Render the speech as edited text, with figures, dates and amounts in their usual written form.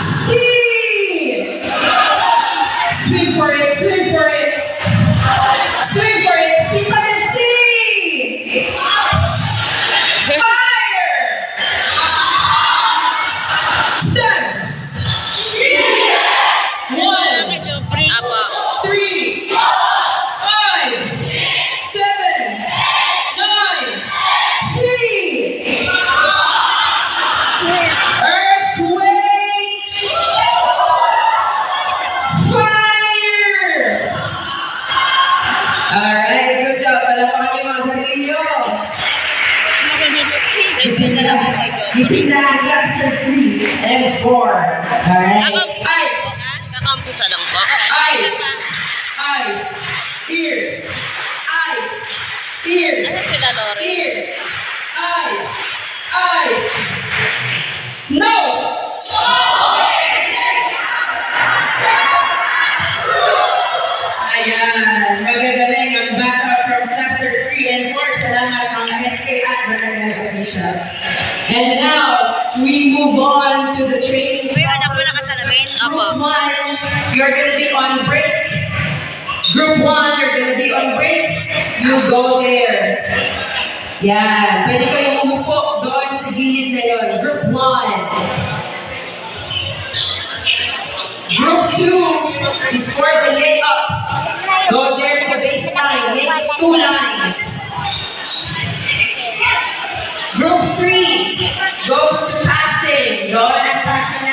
C! Swing for it, swing for it. Swing for it, C pa din, C! Fire! Steps! 1, 3, 5, 7, 9, C! Earthquake! Fire! Alright, good job. Palapakan niyo mga sarili niyo. Gising na ang cluster 3 and 4. Alright. Ice! Kakampusa lang po. Ice! Ice! Ears! Ice! Ears! Sila, Lore? Ears! Eyes! Eyes! Nose! Ayan, magagaling ang bata from cluster 3 and 4. Salamat mga SK at barangay officials. And now, we move on to the training. Kuya, anak mo nakasalamin? Group 1, you're gonna be on break. Group 1, you're gonna be on break. You go there. Yan. Pwede kayong umupo doon sa gilid na yun. Group 1. Group 2 is for the layups. Go there sa baseline. Make 2 lines. Group 3 goes to passing. Doon ang pass ng